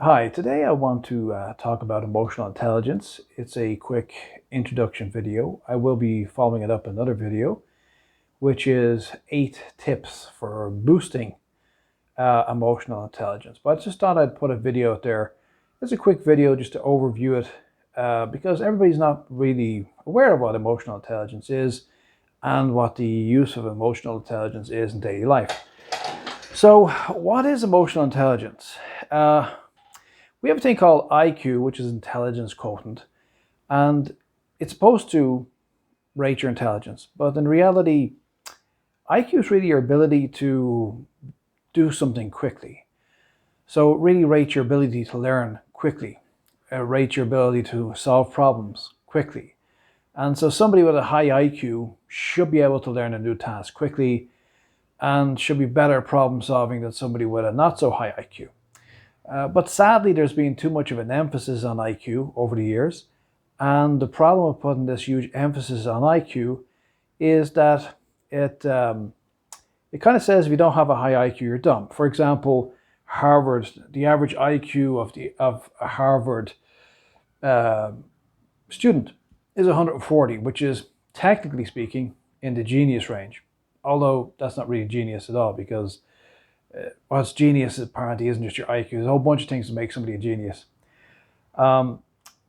Hi, today I want to talk about emotional intelligence. It's a quick introduction video. I will be following it up in another video, which is 8 tips for boosting emotional intelligence. But I just thought I'd put a video out there. It's a quick video just to overview it because everybody's not really aware of what emotional intelligence is and what the use of emotional intelligence is in daily life. So, what is emotional intelligence? We have a thing called IQ, which is intelligence quotient, and it's supposed to rate your intelligence. But in reality, IQ is really your ability to do something quickly. So it really rates your ability to learn quickly, rate your ability to solve problems quickly. And so somebody with a high IQ should be able to learn a new task quickly and should be better at problem solving than somebody with a not so high IQ. But sadly, there's been too much of an emphasis on IQ over the years. And the problem of putting this huge emphasis on IQ is that it kind of says if you don't have a high IQ, you're dumb. For example, Harvard, the average IQ of a Harvard uh, student is 140, which is technically speaking in the genius range. Although that's not really genius at all because what's genius apparently isn't just your IQ. There's a whole bunch of things that make somebody a genius. Um,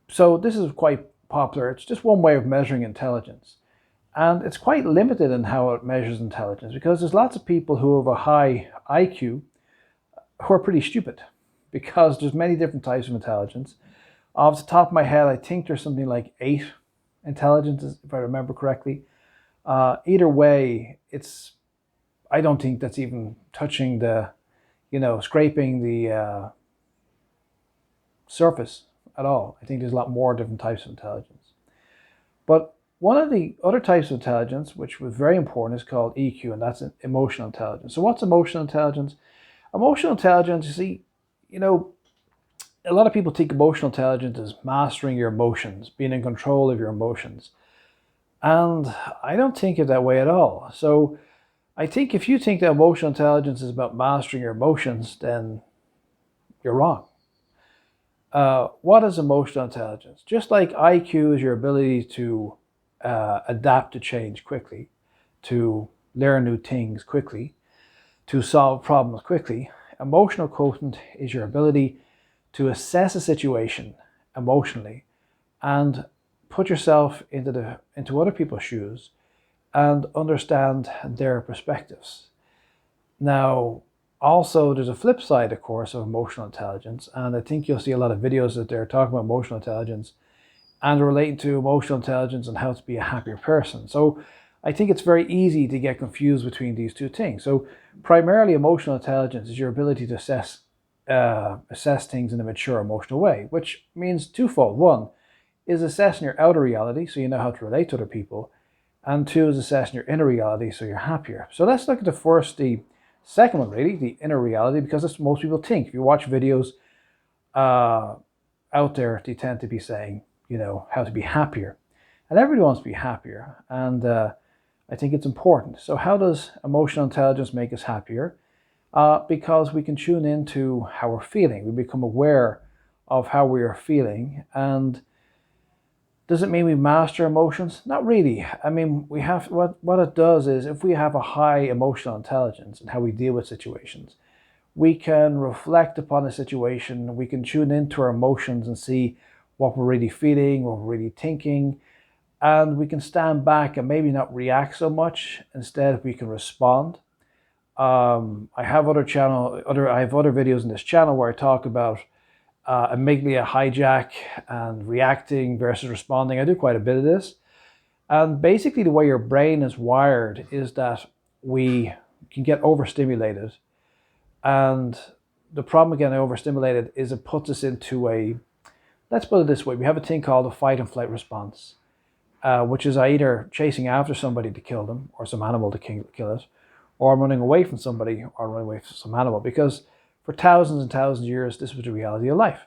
so this is quite popular. It's just one way of measuring intelligence. And it's quite limited in how it measures intelligence because there's lots of people who have a high IQ who are pretty stupid because there's many different types of intelligence. Off the top of my head, I think there's something like 8 intelligences, if I remember correctly. Either way, I don't think that's even touching scraping the surface at all. I think there's a lot more different types of intelligence. But one of the other types of intelligence, which was very important, is called EQ, and that's emotional intelligence. So what's emotional intelligence? Emotional intelligence, you see, you know, a lot of people think emotional intelligence is mastering your emotions, being in control of your emotions. And I don't think it that way at all. So I think if you think that emotional intelligence is about mastering your emotions, then you're wrong. What is emotional intelligence? Just like IQ is your ability to adapt to change quickly, to learn new things quickly, to solve problems quickly, emotional quotient is your ability to assess a situation emotionally and put yourself into other people's shoes and understand their perspectives. Now, also, there's a flip side, of course, of emotional intelligence, and I think you'll see a lot of videos that they're talking about emotional intelligence and relating to emotional intelligence and how to be a happier person. So, I think it's very easy to get confused between these two things. So, primarily, emotional intelligence is your ability to assess things in a mature emotional way, which means twofold. One is assessing your outer reality, so you know how to relate to other people, and two is assessing your inner reality, so you're happier. So let's look at the second one, really, the inner reality, because that's what most people think. If you watch videos uh, out there, they tend to be saying, how to be happier. And everybody wants to be happier. And I think it's important. So how does emotional intelligence make us happier? Because we can tune into how we're feeling. We become aware of how we are feeling. And does it mean we master emotions? Not really. I mean, we have what it does is if we have a high emotional intelligence and how we deal with situations, we can reflect upon the situation, we can tune into our emotions and see what we're really feeling, what we're really thinking, and we can stand back and maybe not react so much. Instead, we can respond. I have I have other videos in this channel where I talk about amygdala hijack and reacting versus responding. I do quite a bit of this. And basically, the way your brain is wired is that we can get overstimulated. And the problem with getting overstimulated is it puts us into let's put it this way, we have a thing called a fight and flight response, which is either chasing after somebody to kill them or some animal to kill it, or I'm running away from somebody or running away from some animal, because for thousands and thousands of years, this was the reality of life.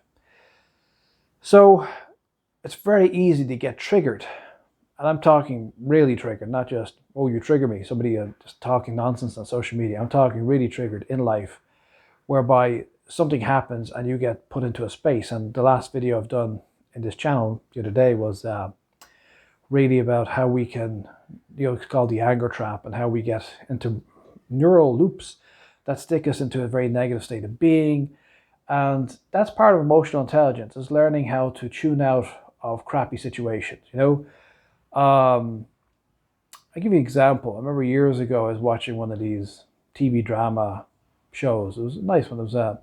So it's very easy to get triggered. And I'm talking really triggered, not just, oh, you trigger me, somebody just talking nonsense on social media. I'm talking really triggered in life, whereby something happens and you get put into a space. And the last video I've done in this channel the other day was really about how we can, it's called the anger trap, and how we get into neural loops that stick us into a very negative state of being. And that's part of emotional intelligence, is learning how to tune out of crappy situations. I'll give you an example. I remember years ago I was watching one of these TV drama shows. It was a nice one. It was a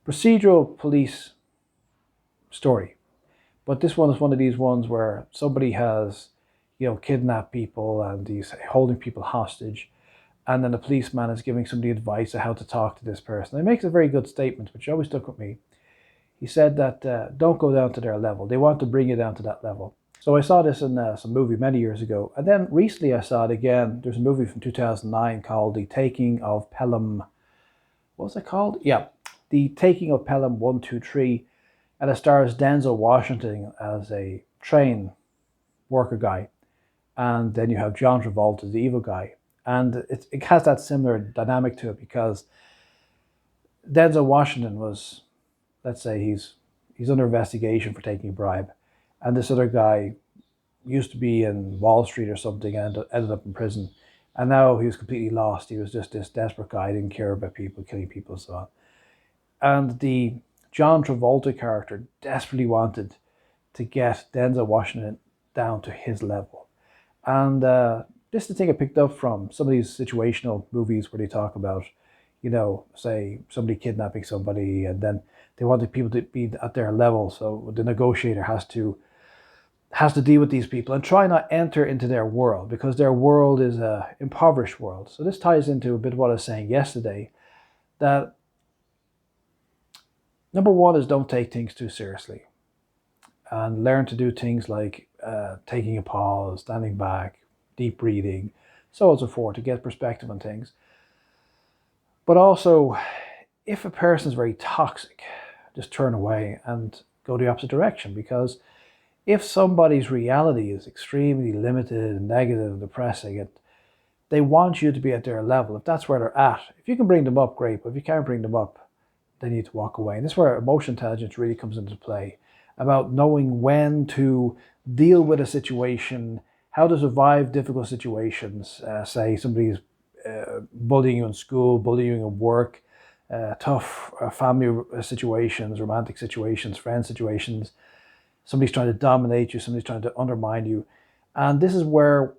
procedural police story. But this one is one of these ones where somebody has, kidnapped people and he's holding people hostage. And then the policeman is giving somebody advice on how to talk to this person. And he makes a very good statement, which always stuck with me. He said that don't go down to their level. They want to bring you down to that level. So I saw this in some movie many years ago. And then recently I saw it again. There's a movie from 2009 called The Taking of Pelham. What was it called? Yeah, The Taking of Pelham 123. And it stars Denzel Washington as a train worker guy. And then you have John Travolta as the evil guy. And it has that similar dynamic to it, because Denzel Washington was, let's say he's under investigation for taking a bribe. And this other guy used to be in Wall Street or something and ended up in prison. And now he was completely lost. He was just this desperate guy, didn't care about people, killing people and so on. And the John Travolta character desperately wanted to get Denzel Washington down to his level. And this is the thing I picked up from some of these situational movies where they talk about, say somebody kidnapping somebody, and then they wanted people to be at their level. So the negotiator has to deal with these people and try not enter into their world, because their world is an impoverished world. So this ties into a bit of what I was saying yesterday, that number one is don't take things too seriously, and learn to do things like taking a pause, standing back, deep breathing, so on and so forth, to get perspective on things. But also, if a person is very toxic, just turn away and go the opposite direction, because if somebody's reality is extremely limited and negative and depressing, they want you to be at their level. If that's where they're at, if you can bring them up, great. But if you can't bring them up, they need to walk away. And this is where emotional intelligence really comes into play, about knowing when to deal with a situation, how to survive difficult situations. Say somebody's bullying you in school, bullying you at work, tough family situations, romantic situations, friend situations. Somebody's trying to dominate you, somebody's trying to undermine you. And this is where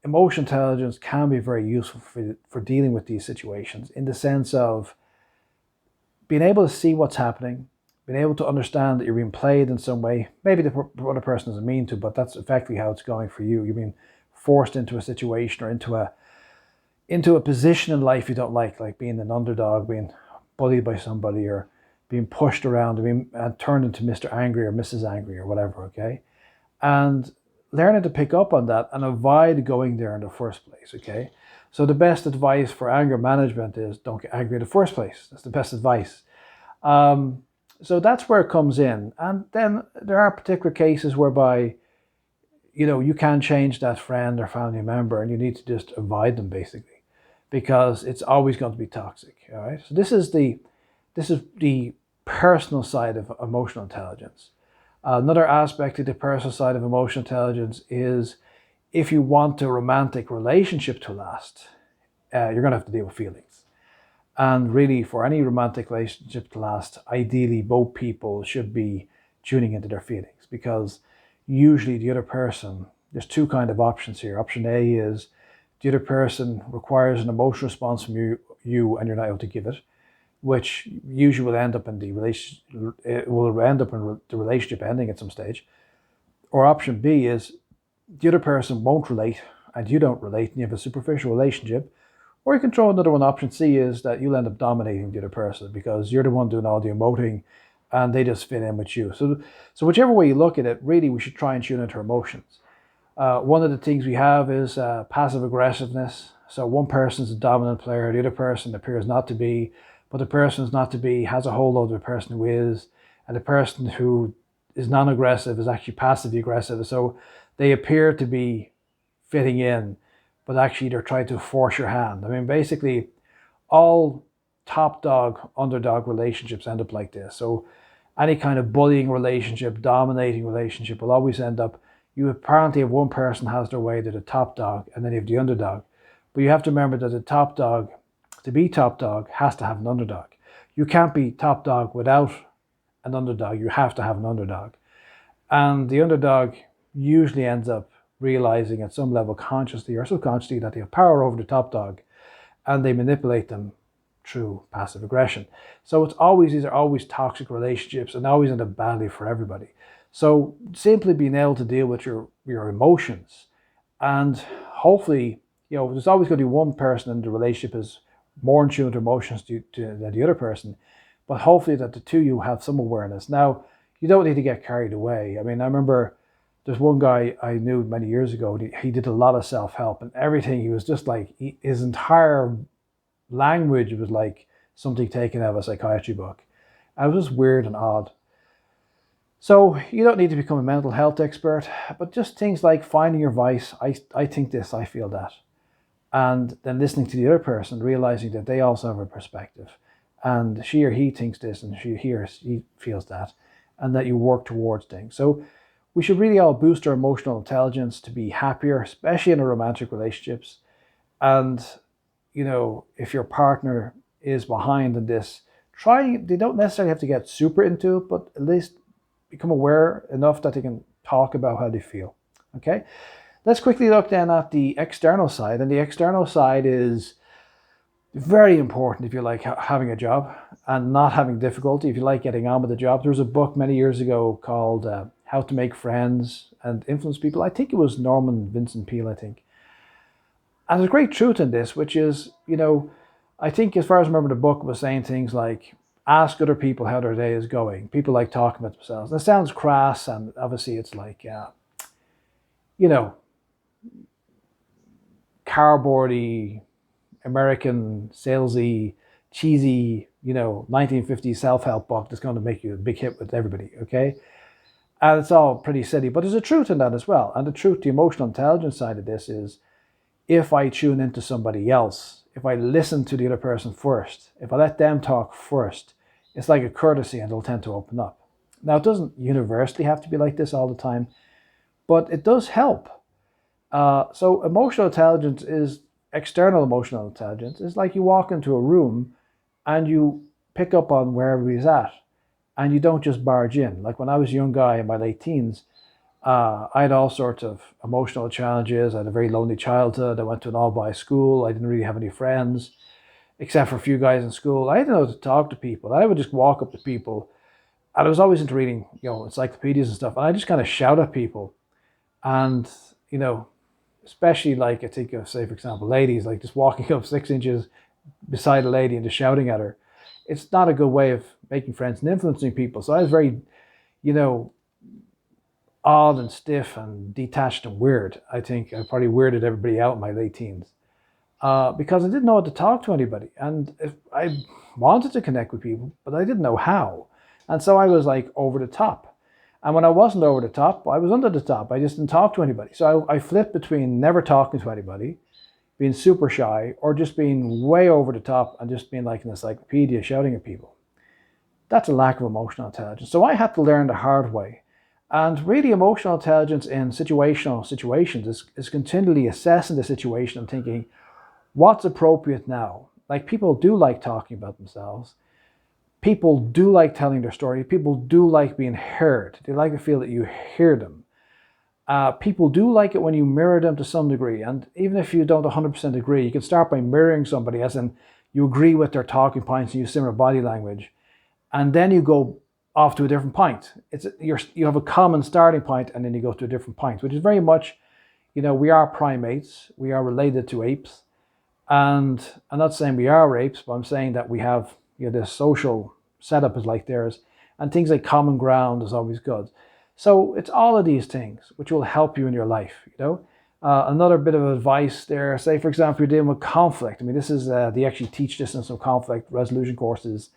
emotional intelligence can be very useful for dealing with these situations, in the sense of being able to see what's happening, being able to understand that you're being played in some way. Maybe the other person doesn't mean to, but that's effectively how it's going for you. You're being forced into a situation or into a position in life you don't like being an underdog, being bullied by somebody, or being pushed around, being turned into Mr. Angry or Mrs. Angry or whatever, okay? And learning to pick up on that and avoid going there in the first place, okay? So the best advice for anger management is don't get angry in the first place. That's the best advice. So that's where it comes in. And then there are particular cases whereby, you can change that friend or family member, and you need to just avoid them, basically, because it's always going to be toxic, all right? So this is the personal side of emotional intelligence. Another aspect of the personal side of emotional intelligence is, if you want a romantic relationship to last, you're going to have to deal with feelings. And really, for any romantic relationship to last, ideally both people should be tuning into their feelings, because usually the other person, there's two kind of options here. Option A is the other person requires an emotional response from you and you're not able to give it, which usually will end up in the relationship ending at some stage. Or option B is the other person won't relate and you don't relate, and you have a superficial relationship. Or you can throw another one. Option C is that you'll end up dominating the other person, because you're the one doing all the emoting and they just fit in with you. So whichever way you look at it, really we should try and tune into our emotions. One of the things we have is passive aggressiveness. So one person's a dominant player, the other person appears not to be, but the person who's not to be has a hold over the person who is, and the person who is non-aggressive is actually passively aggressive. So they appear to be fitting in, but actually they're trying to force your hand. I mean, basically, all top dog, underdog relationships end up like this. So any kind of bullying relationship, dominating relationship will always end up, you apparently have one person has their way, they're the top dog, and then you have the underdog. But you have to remember that the top dog, to be top dog, has to have an underdog. You can't be top dog without an underdog. You have to have an underdog. And the underdog usually ends up realizing at some level, consciously or subconsciously, that they have power over the top dog, and they manipulate them through passive aggression. So these are always toxic relationships, and always end up badly for everybody. So simply being able to deal with your emotions, and hopefully, there's always going to be one person in the relationship is more in tune to emotions than the other person, but hopefully that the two of you have some awareness. Now, you don't need to get carried away. I mean, I remember there's one guy I knew many years ago. He did a lot of self-help, and everything, he was just like, his entire language was like something taken out of a psychiatry book. And it was just weird and odd. So you don't need to become a mental health expert, but just things like finding your voice. I think this, I feel that. And then listening to the other person, realizing that they also have a perspective. And she or he thinks this, and he feels that. And that you work towards things. So we should really all boost our emotional intelligence to be happier, especially in our romantic relationships. And, if your partner is behind in this, they don't necessarily have to get super into it, but at least become aware enough that they can talk about how they feel. Okay, let's quickly look then at the external side. And the external side is very important if you like having a job and not having difficulty, if you like getting on with the job. There was a book many years ago called How to Make Friends and Influence People. I think it was Norman Vincent Peale, I think. And there's great truth in this, which is, I think as far as I remember, the book was saying things like, ask other people how their day is going. People like talking about themselves. And it sounds crass, and obviously it's like, cardboardy, American, salesy, cheesy, 1950s self-help book that's going to make you a big hit with everybody, okay? And it's all pretty silly, but there's a truth in that as well. And the truth, the emotional intelligence side of this is, if I tune into somebody else, if I listen to the other person first, if I let them talk first, it's like a courtesy, and they'll tend to open up. Now, it doesn't universally have to be like this all the time, but it does help. So emotional intelligence is external emotional intelligence. It's like you walk into a room and you pick up on where everybody's at, and you don't just barge in. Like when I was a young guy in my late teens, I had all sorts of emotional challenges. I had a very lonely childhood. I went to an all-boys school. I didn't really have any friends, except for a few guys in school. I didn't know how to talk to people. I would just walk up to people, and I was always into reading, encyclopedias and stuff. And I just kind of shout at people, and especially like I think of, say for example, ladies, like just walking up 6 inches beside a lady and just shouting at her. It's not a good way of making friends and influencing people. So I was very, odd and stiff and detached and weird. I think I probably weirded everybody out in my late teens because I didn't know how to talk to anybody. And if I wanted to connect with people, but I didn't know how. And so I was like over the top. And when I wasn't over the top, I was under the top. I just didn't talk to anybody. So I flipped between never talking to anybody, being super shy, or just being way over the top and just being like an encyclopedia shouting at people. That's a lack of emotional intelligence. So I had to learn the hard way. And really, emotional intelligence in situational situations is continually assessing the situation and thinking, what's appropriate now? Like, people do like talking about themselves. People do like telling their story. People do like being heard. They like to feel that you hear them. People do like it when you mirror them to some degree. And even if you don't 100% agree, you can start by mirroring somebody, as in you agree with their talking points and use similar body language. And then you go off to a different point. You have a common starting point, and then you go to a different point, which is very much, we are primates. We are related to apes. And I'm not saying we are apes, but I'm saying that we have, this social setup is like theirs, and things like common ground is always good. So it's all of these things which will help you in your life, Another bit of advice there, say for example, you're dealing with conflict. I mean, this is, they actually teach this in some conflict resolution courses,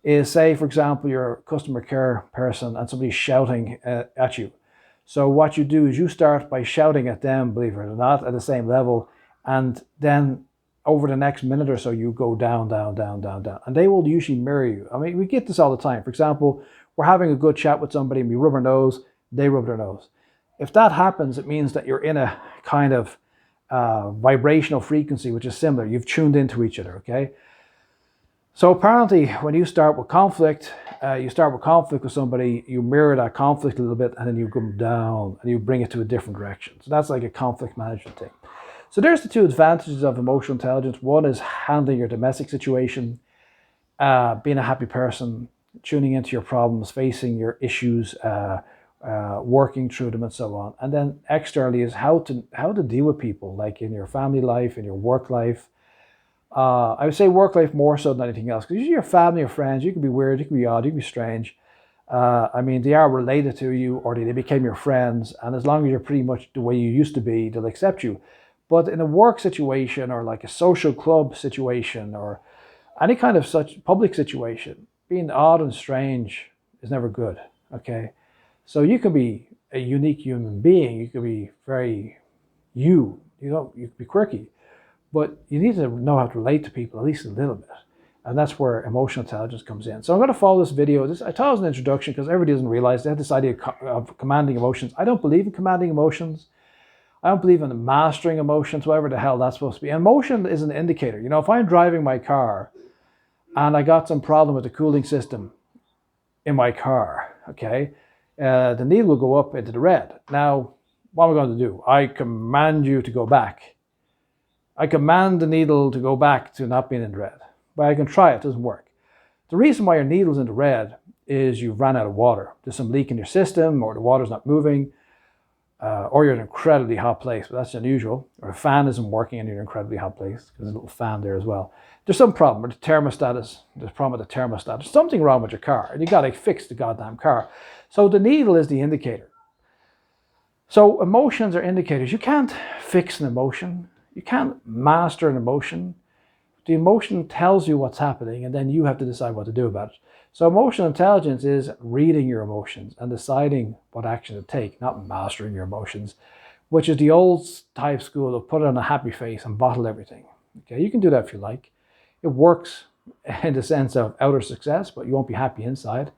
is say, for example, you're a customer care person and somebody's shouting at you. So what you do is you start by shouting at them, believe it or not, at the same level. And then over the next minute or so, you go down, down, down, down, down. And they will usually mirror you. I mean, we get this all the time. For example, we're having a good chat with somebody and we rub our nose, they rub their nose. If that happens, it means that you're in a kind of vibrational frequency, which is similar. You've tuned into each other, okay? So apparently, when you start with conflict with somebody, you mirror that conflict a little bit, and then you come down and you bring it to a different direction. So that's like a conflict management thing. So there's the two advantages of emotional intelligence. One is handling your domestic situation, being a happy person, tuning into your problems, facing your issues, working through them, and so on. And then externally is how to deal with people, like in your family life, in your work life. I would say work life more so than anything else, because usually your family or friends, you can be weird, you can be odd, you can be strange. I mean, they are related to you, or they became your friends, and as long as you're pretty much the way you used to be, they'll accept you. But in a work situation, or like a social club situation, or any kind of such public situation, being odd and strange is never good, okay? So you can be a unique human being, you can be very you can be quirky, but you need to know how to relate to people at least a little bit. And that's where emotional intelligence comes in. So I'm going to follow this video. I thought it was an introduction because everybody doesn't realize they have this idea of commanding emotions. I don't believe in commanding emotions. I don't believe in mastering emotions, whatever the hell that's supposed to be. Emotion is an indicator. You know, if I'm driving my car and I got some problem with the cooling system in my car, okay, the needle will go up into the red. Now, what am I going to do? I command you to go back. I command the needle to go back to not being in the red. But I can try it, doesn't work. The reason why your needle's in the red is you've ran out of water. There's some leak in your system, or the water's not moving, or you're in an incredibly hot place, but that's unusual. Or a fan isn't working and you're in an incredibly hot place, because there's a little fan there as well. There's some problem with the thermostat. There's a problem with the thermostat. There's something wrong with your car, and you got to fix the goddamn car. So the needle is the indicator. So emotions are indicators. You can't fix an emotion. You can't master an emotion. The emotion tells you what's happening, and then you have to decide what to do about it. So emotional intelligence is reading your emotions and deciding what action to take, not mastering your emotions, which is the old type school of put on a happy face and bottle everything. Okay, you can do that if you like. It works in the sense of outer success, but you won't be happy inside.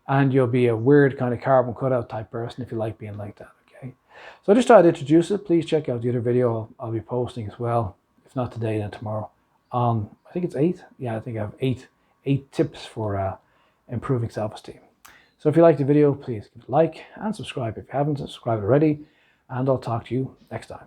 And you'll be a weird kind of carbon cutout type person if you like being like that. So I just thought I'd introduce it. Please check out the other video I'll be posting as well. If not today, then tomorrow. I think it's 8. Yeah, I think I have 8 tips for improving self-esteem. So if you liked the video, please give it a like and subscribe if you haven't subscribed already. And I'll talk to you next time.